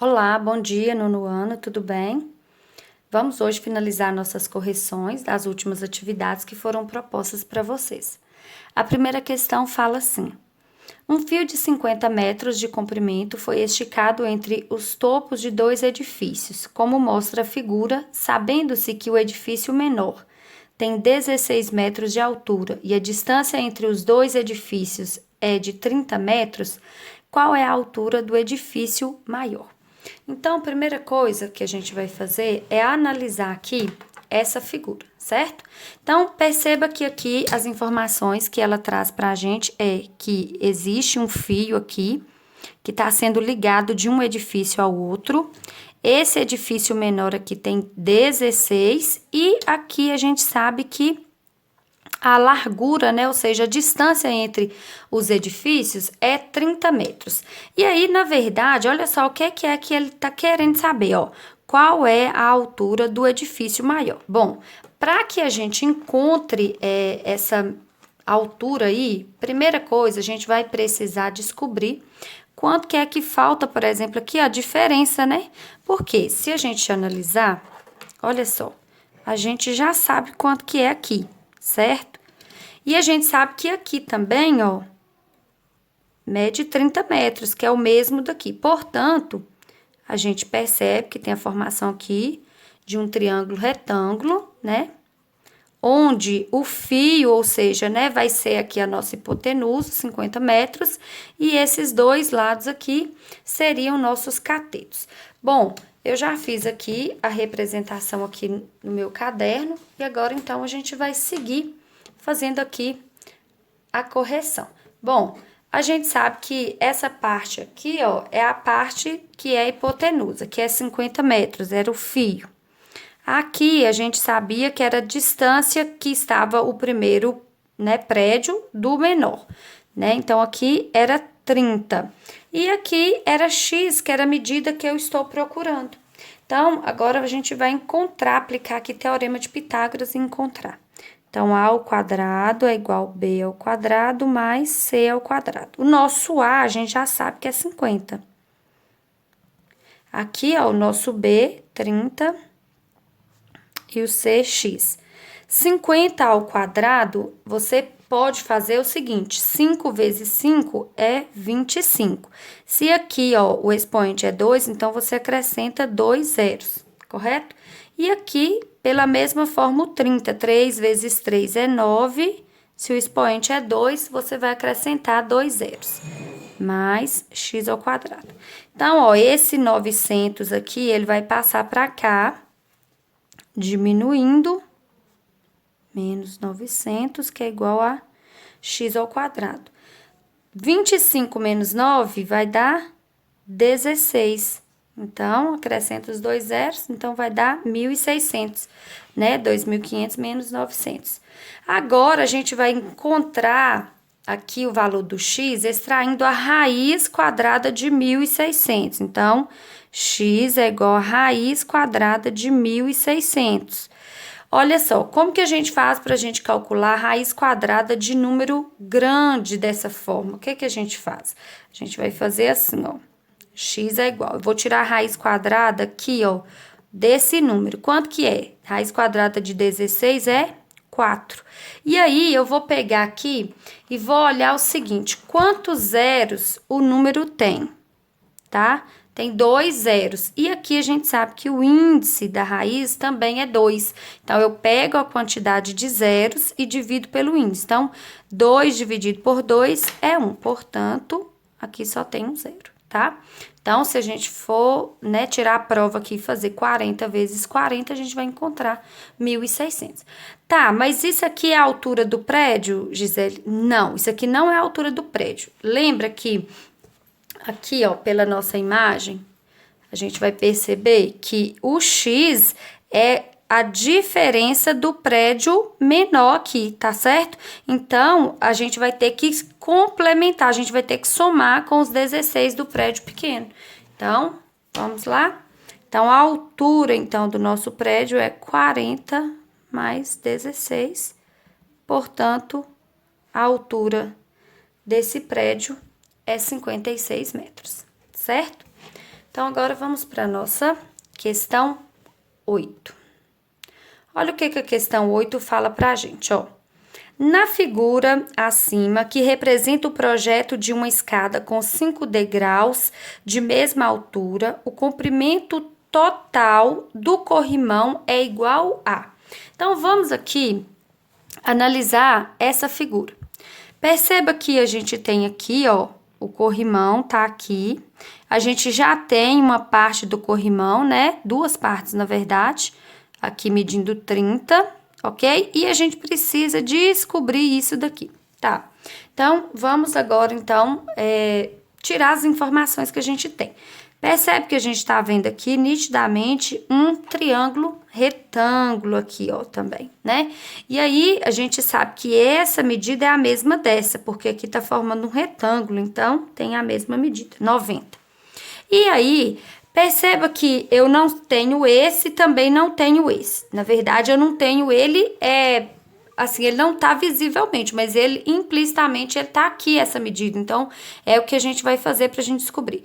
Olá, bom dia, nono ano, tudo bem? Vamos hoje finalizar nossas correções das últimas atividades que foram propostas para vocês. A primeira questão fala assim: um fio de 50 metros de comprimento foi esticado entre os topos de dois edifícios, como mostra a figura, sabendo-se que o edifício menor tem 16 metros de altura e a distância entre os dois edifícios é de 30 metros, qual é a altura do edifício maior? Então, a primeira coisa que a gente vai fazer é analisar aqui essa figura, certo? Então, perceba que aqui as informações que ela traz para a gente é que existe um fio aqui que está sendo ligado de um edifício ao outro. Esse edifício menor aqui tem 16 e aqui a gente sabe que a largura, né, ou seja, a distância entre os edifícios é 30 metros. E aí, na verdade, olha só o que é que ele está querendo saber, ó. Qual é a altura do edifício maior? Bom, para que a gente encontre essa altura aí, primeira coisa, a gente vai precisar descobrir quanto que é que falta, por exemplo, aqui a diferença, né? Porque se a gente analisar, olha só, a gente já sabe quanto que é aqui, certo? E a gente sabe que aqui também, ó, mede 30 metros, que é o mesmo daqui. Portanto, a gente percebe que tem a formação aqui de um triângulo retângulo, né? Onde o fio, ou seja, né, vai ser aqui a nossa hipotenusa, 50 metros, e esses dois lados aqui seriam nossos catetos. Bom, eu já fiz aqui a representação aqui no meu caderno, e agora, então, a gente vai seguir fazendo aqui a correção. Bom, a gente sabe que essa parte aqui, ó, é a parte que é a hipotenusa, que é 50 metros, era o fio. Aqui a gente sabia que era a distância que estava o primeiro, né, prédio do menor, né? Então, aqui era 30. E aqui era X, que era a medida que eu estou procurando. Então, agora a gente vai encontrar, aplicar aqui Teorema de Pitágoras e encontrar. Então, A ao quadrado é igual a B ao quadrado mais C ao quadrado. O nosso A, a gente já sabe que é 50. Aqui, ó, o nosso B, 30 e o C, X. 50 ao quadrado, você pode fazer o seguinte, 5 vezes 5 é 25. Se aqui, ó, o expoente é 2, então você acrescenta 2 zeros, correto? E aqui, pela mesma forma, o 30, 3 vezes 3 é 9. Se o expoente é 2, você vai acrescentar 2 zeros, mais x ao quadrado. Então, ó, esse 900 aqui, ele vai passar para cá, diminuindo, menos 900, que é igual a x ao quadrado. 25 menos 9 vai dar 16. Então, acrescenta os dois zeros, então vai dar 1.600, né? 2.500 menos 900. Agora, a gente vai encontrar aqui o valor do x extraindo a raiz quadrada de 1.600. Então, x é igual a raiz quadrada de 1.600. Olha só, como que a gente faz para a gente calcular a raiz quadrada de número grande dessa forma? O que que a gente faz? A gente vai fazer assim, ó. X é igual. Eu vou tirar a raiz quadrada aqui, ó, desse número. Quanto que é? Raiz quadrada de 16 é 4. E aí, eu vou pegar aqui e vou olhar o seguinte: quantos zeros o número tem, tá? Tem 2 zeros. E aqui a gente sabe que o índice da raiz também é 2. Então, eu pego a quantidade de zeros e divido pelo índice. Então, 2 dividido por 2 é 1. Portanto, aqui só tem um zero, tá? Então, se a gente for, né, tirar a prova aqui e fazer 40 vezes 40, a gente vai encontrar 1.600. Tá, mas isso aqui é a altura do prédio, Gisele? Não, isso aqui não é a altura do prédio. Lembra que aqui, ó, pela nossa imagem, a gente vai perceber que o X é a diferença do prédio menor aqui, tá certo? Então, a gente vai ter que complementar, a gente vai ter que somar com os 16 do prédio pequeno. Então, vamos lá? Então, a altura, então, do nosso prédio é 40 mais 16. Portanto, a altura desse prédio é 56 metros, certo? Então, agora vamos para a nossa questão 8. Olha o que a questão 8 fala pra gente, ó. Na figura acima, que representa o projeto de uma escada com 5 degraus de mesma altura, o comprimento total do corrimão é igual a... Então, vamos aqui analisar essa figura. Perceba que a gente tem aqui, ó, o corrimão tá aqui. A gente já tem uma parte do corrimão, né? Duas partes, na verdade. Aqui medindo 30, ok? E a gente precisa descobrir isso daqui, tá? Então, vamos agora, então, tirar as informações que a gente tem. Percebe que a gente tá vendo aqui nitidamente um triângulo retângulo aqui, ó, também, né? E aí, a gente sabe que essa medida é a mesma dessa, porque aqui tá formando um retângulo, então, tem a mesma medida, 90. E aí, perceba que eu não tenho esse, também não tenho esse. Na verdade, eu não tenho ele, assim, ele não tá visivelmente, mas ele, implicitamente, ele tá aqui, essa medida. Então, é o que a gente vai fazer pra gente descobrir.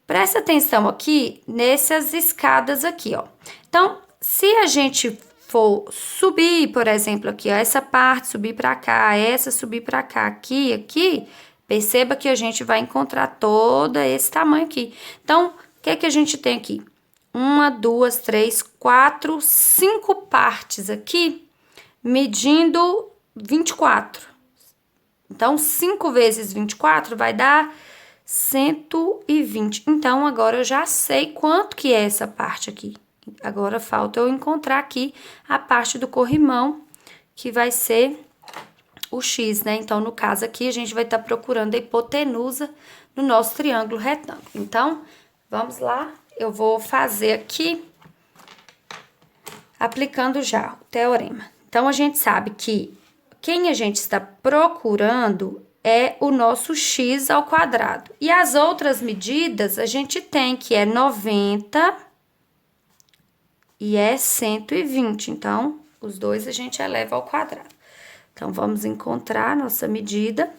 Presta atenção aqui nessas escadas aqui, ó. Então, se a gente for subir, por exemplo, aqui, ó, essa parte subir pra cá, essa subir pra cá, aqui, perceba que a gente vai encontrar todo esse tamanho aqui. Então, o que a gente tem aqui? 1, 2, 3, 4, 5 partes aqui, medindo 24. Então, 5 vezes 24 vai dar 120. Então, agora eu já sei quanto que é essa parte aqui. Agora, falta eu encontrar aqui a parte do corrimão, que vai ser o X, né? Então, no caso aqui, a gente vai estar procurando a hipotenusa no nosso triângulo retângulo. Então, vamos lá. Eu vou fazer aqui, aplicando já o teorema. Então, a gente sabe que quem a gente está procurando é o nosso x ao quadrado. E as outras medidas a gente tem, que é 90 e é 120. Então, os dois a gente eleva ao quadrado. Então, vamos encontrar a nossa medida.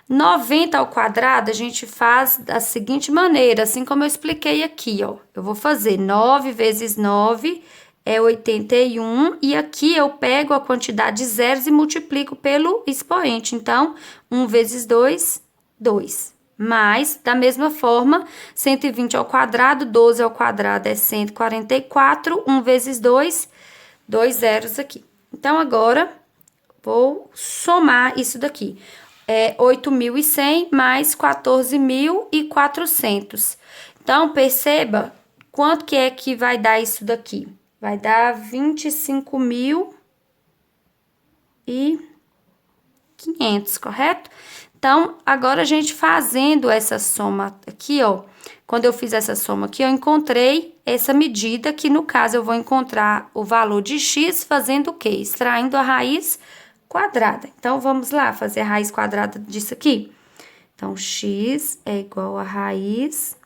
90 ao quadrado a gente faz da seguinte maneira, assim como eu expliquei aqui, ó. Eu vou fazer 9 vezes 9 é 81, e aqui eu pego a quantidade de zeros e multiplico pelo expoente. Então, 1 vezes 2, 2. Mas, da mesma forma, 120 ao quadrado, 12 ao quadrado é 144, 1 vezes 2, 2 zeros aqui. Então, agora, vou somar isso daqui. É 8.100 mais 14.400. Então, perceba quanto que é que vai dar isso daqui. Vai dar 25.500, correto? Então, agora a gente fazendo essa soma aqui, ó. Quando eu fiz essa soma aqui, eu encontrei essa medida, que no caso eu vou encontrar o valor de x fazendo o quê? Extraindo a raiz quadrada. Então, vamos lá fazer a raiz quadrada disso aqui. Então, x é igual a raiz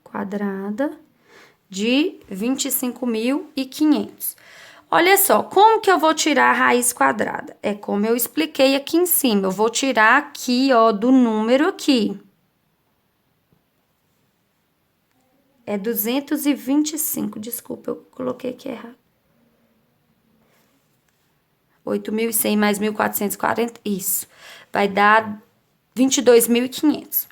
quadrada de 25.500. Olha só, como que eu vou tirar a raiz quadrada? É como eu expliquei aqui em cima. Eu vou tirar aqui, ó, do número aqui. É 225, desculpa, eu coloquei aqui errado. 8.100 mais 1.440, isso. Vai dar 22.500.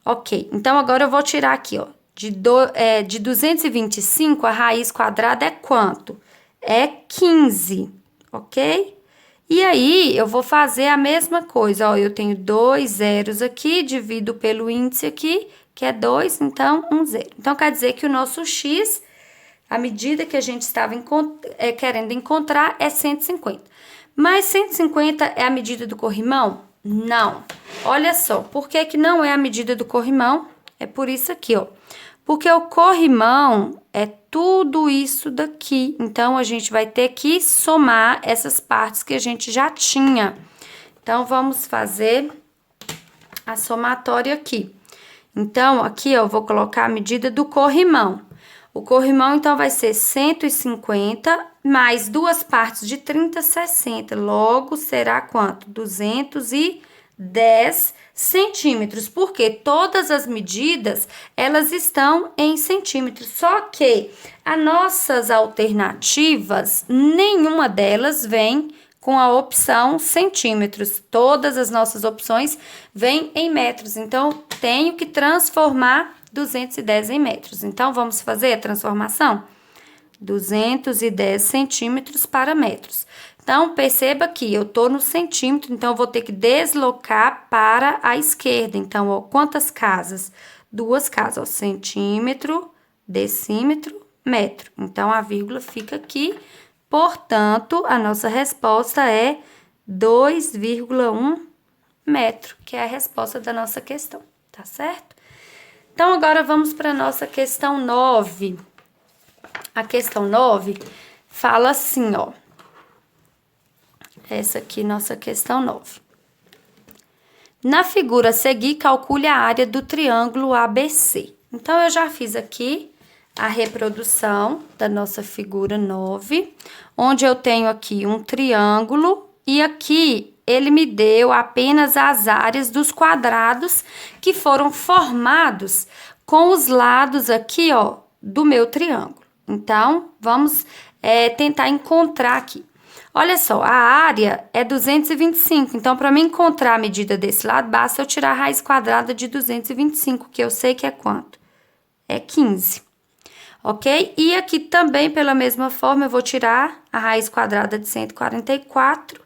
Ok, então agora eu vou tirar aqui, ó. De 225, a raiz quadrada é quanto? É 15, ok? E aí, eu vou fazer a mesma coisa, ó. Eu tenho 2 zeros aqui, divido pelo índice aqui, que é 2, então, 1 zero. Então, quer dizer que o nosso x, a medida que a gente estava querendo encontrar, é 150. Mas 150 é a medida do corrimão? Não. Olha só, por que que não é a medida do corrimão? É por isso aqui, ó. Porque o corrimão é tudo isso daqui. Então, a gente vai ter que somar essas partes que a gente já tinha. Então, vamos fazer a somatória aqui. Então, aqui, ó, eu vou colocar a medida do corrimão. O corrimão, então, vai ser 150 mais duas partes de 30, 60. Logo, será quanto? 210. 10 centímetros, porque todas as medidas, elas estão em centímetros, só que as nossas alternativas, nenhuma delas vem com a opção centímetros, todas as nossas opções vêm em metros, então tenho que transformar 210 em metros. Então, vamos fazer a transformação? 210 centímetros para metros. Então, perceba que eu tô no centímetro, então eu vou ter que deslocar para a esquerda. Então, ó, quantas casas? 2 casas, ó, centímetro, decímetro, metro. Então, a vírgula fica aqui. Portanto, a nossa resposta é 2,1 metro, que é a resposta da nossa questão, tá certo? Então, agora vamos para a nossa questão 9. A questão 9 fala assim, ó. Essa aqui, nossa questão 9. Na figura a seguir, calcule a área do triângulo ABC. Então, eu já fiz aqui a reprodução da nossa figura 9, onde eu tenho aqui um triângulo e aqui ele me deu apenas as áreas dos quadrados que foram formados com os lados aqui, ó, do meu triângulo. Então, vamos tentar encontrar aqui. Olha só, a área é 225, então, para mim encontrar a medida desse lado, basta eu tirar a raiz quadrada de 225, que eu sei que é quanto? É 15, ok? E aqui também, pela mesma forma, eu vou tirar a raiz quadrada de 144,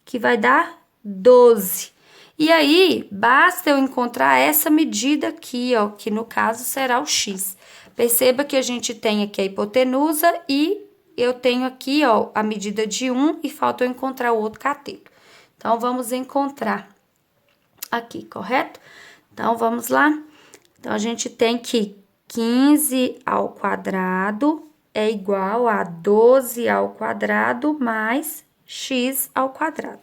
que vai dar 12. E aí, basta eu encontrar essa medida aqui, ó, que no caso será o x. Perceba que a gente tem aqui a hipotenusa e eu tenho aqui, ó, a medida de 1 e falta eu encontrar o outro cateto. Então, vamos encontrar aqui, correto? Então, vamos lá. Então, a gente tem que 15 ao quadrado é igual a 12 ao quadrado mais x ao quadrado.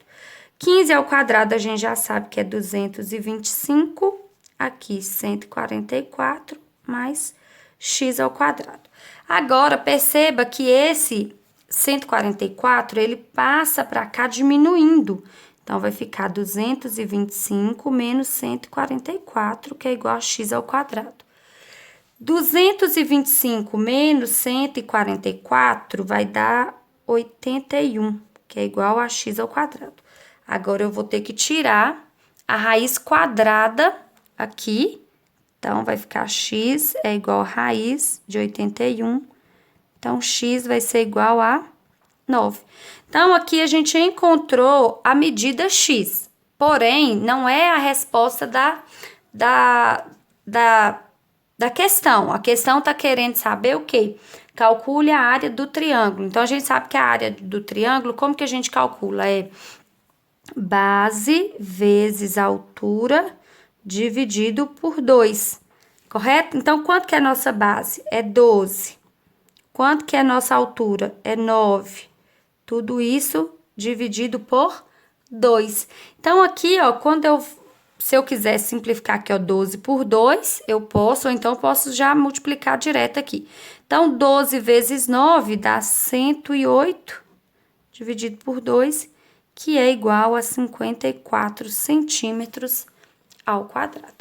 15 ao quadrado a gente já sabe que é 225, aqui 144 mais x ao quadrado. Agora, perceba que esse 144, ele passa para cá diminuindo. Então, vai ficar 225 menos 144, que é igual a x ao quadrado. 225 menos 144 vai dar 81, que é igual a x ao quadrado. Agora, eu vou ter que tirar a raiz quadrada aqui. Então, vai ficar x é igual a raiz de 81. Então, x vai ser igual a 9. Então, aqui a gente encontrou a medida x. Porém, não é a resposta da questão. A questão está querendo saber o quê? Calcule a área do triângulo. Então, a gente sabe que a área do triângulo, como que a gente calcula? É base vezes altura dividido por 2, correto? Então, quanto que é a nossa base? É 12. Quanto que é a nossa altura? É 9. Tudo isso dividido por 2. Então, aqui, ó, se eu quiser simplificar aqui, ó, 12 por 2, eu posso, ou então posso já multiplicar direto aqui. Então, 12 vezes 9 dá 108, dividido por 2, que é igual a 54 centímetros ao quadrado.